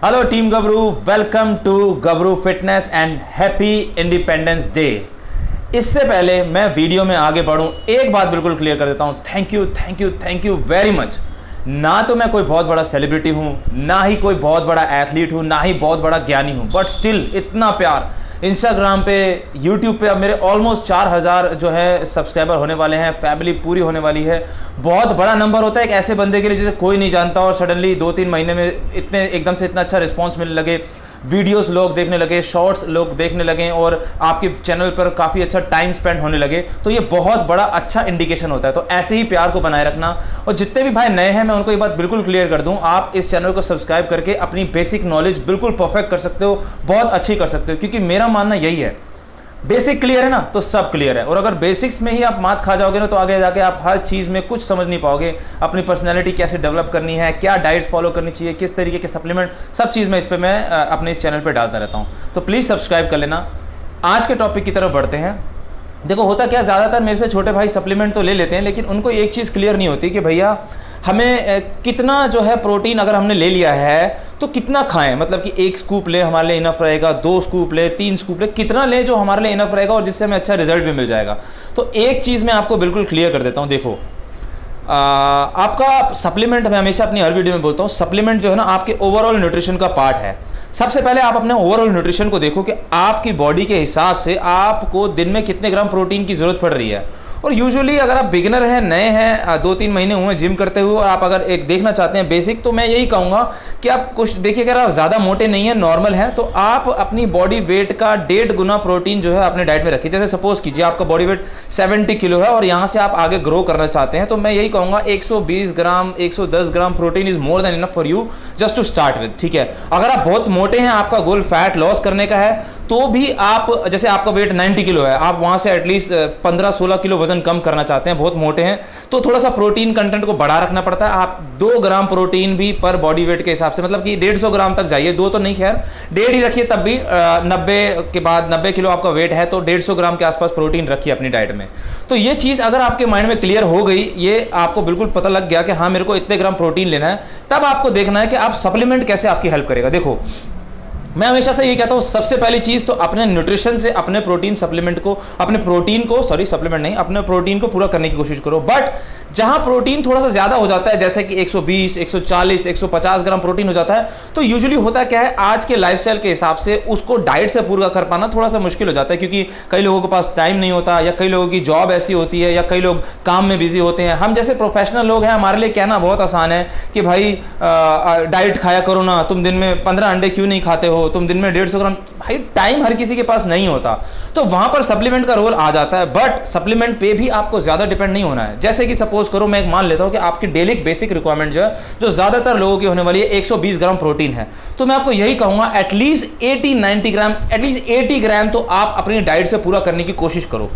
Hello team Gabru, welcome to Gabru fitness and happy independence day. इससे पहले मैं वीडियो में आगे बढ़ूं, एक बात बिल्कुल क्लियर कर देता हूं। Thank you very much. ना तो मैं कोई बहुत बड़ा सेलिब्रिटी हूं, ना ही कोई बहुत बड़ा एथलीट हूं, ना ही बहुत बड़ा ज्ञानी हूं, बट स्टिल इतना प्यार इंस्टाग्राम पे, यूट्यूब पे अब मेरे ऑलमोस्ट 4000 जो है सब्सक्राइबर होने वाले हैं, फैमिली पूरी होने वाली है। बहुत बड़ा नंबर होता है एक ऐसे बंदे के लिए जिसे कोई नहीं जानता और सडनली 2-3 महीने में इतने एकदम से इतना अच्छा रिस्पॉन्स मिलने लगे, वीडियोस लोग देखने लगे, शॉर्ट्स लोग देखने लगे और आपके चैनल पर काफ़ी अच्छा टाइम स्पेंड होने लगे, तो ये बहुत बड़ा अच्छा इंडिकेशन होता है। तो ऐसे ही प्यार को बनाए रखना। और जितने भी भाई नए हैं मैं उनको ये बात बिल्कुल क्लियर कर दूं, आप इस चैनल को सब्सक्राइब करके अपनी बेसिक नॉलेज बिल्कुल परफेक्ट कर सकते हो, बहुत अच्छी कर सकते हो, क्योंकि मेरा मानना यही है, बेसिक क्लियर है ना तो सब क्लियर है। और अगर बेसिक्स में ही आप मात खा जाओगे ना तो आगे जाके आप हर चीज़ में कुछ समझ नहीं पाओगे। अपनी पर्सनैलिटी कैसे डेवलप करनी है, क्या डाइट फॉलो करनी चाहिए, किस तरीके के सप्लीमेंट, सब चीज़ में इस पर मैं अपने इस चैनल पे डालता रहता हूँ। तो प्लीज़ सब्सक्राइब कर लेना। आज के टॉपिक की तरफ बढ़ते हैं। देखो होता क्या, ज़्यादातर मेरे से छोटे भाई सप्लीमेंट तो ले लेते हैं, लेकिन उनको एक चीज़ क्लियर नहीं होती कि भैया हमें कितना जो है प्रोटीन अगर हमने ले लिया है तो कितना खाएं। मतलब कि 1 स्कूप ले हमारे लिए इनफ रहेगा, 2 स्कूप ले, 3 स्कूप ले, कितना ले जो हमारे लिए इनफ रहेगा और जिससे हमें अच्छा रिजल्ट भी मिल जाएगा। तो एक चीज़ मैं आपको बिल्कुल क्लियर कर देता हूँ। देखो आपका सप्लीमेंट, मैं हमेशा अपनी हर वीडियो में बोलता हूँ, सप्लीमेंट जो है ना आपके ओवरऑल न्यूट्रिशन का पार्ट है। सबसे पहले आप अपने ओवरऑल न्यूट्रिशन को देखो कि आपकी बॉडी के हिसाब से आपको दिन में कितने ग्राम प्रोटीन की ज़रूरत पड़ रही है। और यूजुअली अगर आप बिगिनर हैं, नए हैं, 2-3 महीने हुए जिम करते हुए और आप अगर एक देखना चाहते हैं बेसिक, तो मैं यही कहूँगा कि आप कुछ देखिए, अगर आप ज़्यादा मोटे नहीं हैं, नॉर्मल हैं, तो आप अपनी बॉडी वेट का 1.5 गुना प्रोटीन जो है अपने डाइट में रखिए। जैसे सपोज कीजिए आपका बॉडी वेट 70 किलो है और यहाँ से आप आगे ग्रो करना चाहते हैं, तो मैं यही कहूँगा 120 gram 110 gram protein is more than enough for you just to start with. ठीक है, अगर आप बहुत मोटे हैं, आपका गोल फैट लॉस करने का है, तो भी आप, जैसे आपका वेट 90 किलो है, आप वहाँ से एटलीस्ट 15-16 किलो वजन कम करना चाहते हैं, बहुत मोटे हैं, तो थोड़ा सा प्रोटीन कंटेंट को बढ़ा रखना पड़ता है। आप 2 ग्राम प्रोटीन भी पर बॉडी वेट के हिसाब से, मतलब कि 150 ग्राम तक जाइए, 2 तो नहीं, खैर 1.5 ही रखिए, तब भी 90 के बाद 90 किलो आपका वेट है तो 150 ग्राम के आसपास प्रोटीन रखिए अपनी डाइट में। तो ये चीज़ अगर आपके माइंड में क्लियर हो गई, ये आपको बिल्कुल पता लग गया कि हाँ मेरे को इतने ग्राम प्रोटीन लेना है, तब आपको देखना है कि आप सप्लीमेंट कैसे आपकी हेल्प करेगा। देखो मैं हमेशा से ये कहता हूँ, सबसे पहली चीज़ तो अपने न्यूट्रिशन से अपने प्रोटीन सप्लीमेंट को, अपने प्रोटीन को, सॉरी सप्लीमेंट नहीं, अपने प्रोटीन को पूरा करने की कोशिश करो। बट जहाँ प्रोटीन थोड़ा सा ज़्यादा हो जाता है, जैसे कि 120, 140, 150 ग्राम प्रोटीन हो जाता है, तो यूजुअली होता क्या है, आज के लाइफस्टाइल के हिसाब से उसको डाइट से पूरा कर पाना थोड़ा सा मुश्किल हो जाता है, क्योंकि कई लोगों के पास टाइम नहीं होता, या कई लोगों की जॉब ऐसी होती है, या कई लोग काम में बिजी होते हैं। हम जैसे प्रोफेशनल लोग हैं, हमारे लिए कहना बहुत आसान है कि भाई डाइट खाया करो ना, तुम दिन में 15 अंडे क्यों नहीं खाते हो, तुम दिन में 150 ग्राम। भाई टाइम हर किसी के पास नहीं होता, तो वहां पर सप्लीमेंट का रोल आ जाता है। बट सप्लीमेंट पे भी आपको ज्यादा डिपेंड नहीं होना है। जैसे कि सपोज करो, मैं एक मान लेता हूं कि आपकी डेली बेसिक रिक्वायरमेंट जो है, जो ज्यादातर लोगों की होने वाली है, 120 ग्राम प्रोटीन है, तो मैं आपको यही कहूंगा एटलीस्ट 80-90 ग्राम, एटलीस्ट 80 ग्राम तो आप अपनी डाइट से पूरा करने की कोशिश करो।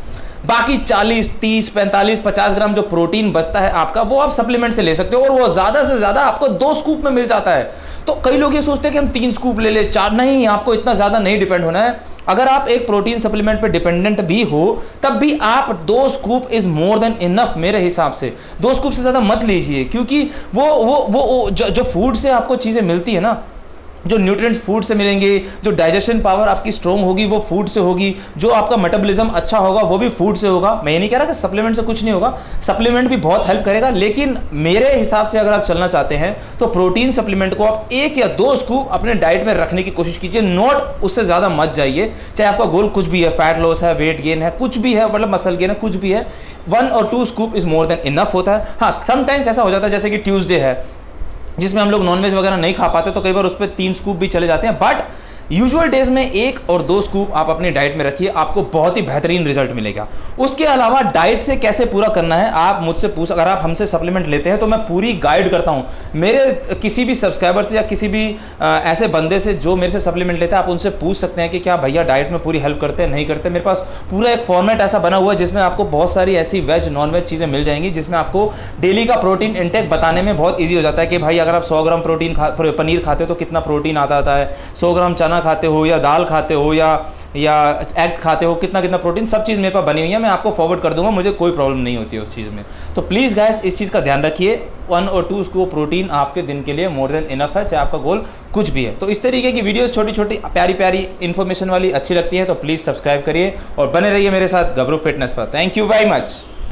बाकी 40, 30, 45, 50 ग्राम जो प्रोटीन बचता है आपका, वो आप सप्लीमेंट से ले सकते हो, और वो ज्यादा से ज्यादा आपको 2 स्कूप में मिल जाता है। तो कई लोग ये सोचते हैं कि हम 3 स्कूप ले ले, 4, नहीं, आपको इतना ज्यादा नहीं डिपेंड होना है। अगर आप एक प्रोटीन सप्लीमेंट पे डिपेंडेंट भी हो, तब भी आप 2 scoop is more than enough मेरे हिसाब से। 2 स्कूप से ज्यादा मत लीजिए, क्योंकि वो जो फूड से आपको चीजें मिलती है ना, जो न्यूट्रिएंट्स फूड से मिलेंगे, जो डाइजेशन पावर आपकी स्ट्रॉन्ग होगी वो फूड से होगी, जो आपका मेटाबॉलिज्म अच्छा होगा वो भी फूड से होगा। मैं ये नहीं कह रहा कि सप्लीमेंट से कुछ नहीं होगा, सप्लीमेंट भी बहुत हेल्प करेगा, लेकिन मेरे हिसाब से अगर आप चलना चाहते हैं तो प्रोटीन सप्लीमेंट को आप 1 या 2 स्कूप अपने डाइट में रखने की कोशिश कीजिए, नॉट उससे ज़्यादा मत जाइए। चाहे आपका गोल कुछ भी है, फैट लॉस है, वेट गेन है, कुछ भी है, मतलब मसल गेन है, कुछ भी है, 1 और 2 scoop is more than enough होता है। हाँ, समटाइम्स ऐसा हो जाता है, जैसे कि ट्यूसडे है जिसमें हम लोग नॉनवेज वगैरह नहीं खा पाते, तो कई बार उस पर 3 स्कूप भी चले जाते हैं। बट यूजुअल डेज में 1 और 2 स्कूप आप अपनी डाइट में रखिए, आपको बहुत ही बेहतरीन रिजल्ट मिलेगा। उसके अलावा डाइट से कैसे पूरा करना है आप मुझसे पूछ, अगर आप हमसे सप्लीमेंट लेते हैं तो मैं पूरी गाइड करता हूं। मेरे किसी भी सब्सक्राइबर से या किसी भी ऐसे बंदे से जो मेरे से सप्लीमेंट लेते हैं, आप उनसे पूछ सकते हैं कि क्या भैया डाइट में पूरी हेल्प करते हैं, नहीं करते। मेरे पास पूरा एक फॉर्मेट ऐसा बना हुआ है जिसमें आपको बहुत सारी ऐसी वेज नॉन वेज चीज़ें मिल जाएंगी, जिसमें आपको डेली का प्रोटीन इंटेक बताने में बहुत ईजी हो जाता है कि भाई अगर आप 100 ग्राम पनीर खाते हो तो कितना प्रोटीन आता है, 100 ग्राम चना खाते हो या दाल खाते हो या या एग खाते हो, कितना कितना प्रोटीन, सब चीज़ मेरे पास बनी हुई है, मैं आपको फॉरवर्ड कर दूंगा, मुझे कोई प्रॉब्लम नहीं होती है उस चीज़ में। तो प्लीज़ गाइस इस चीज़ का ध्यान रखिए, 1 और 2 को प्रोटीन आपके दिन के लिए मोर देन इनफ है, चाहे आपका गोल कुछ भी है। तो इस तरीके की वीडियोस छोटी छोटी प्यारी प्यारी इन्फॉर्मेशन वाली अच्छी लगती है तो प्लीज़ सब्सक्राइब करिए और बने रहिए मेरे साथ गबरू फिटनेस पर। Thank you very much.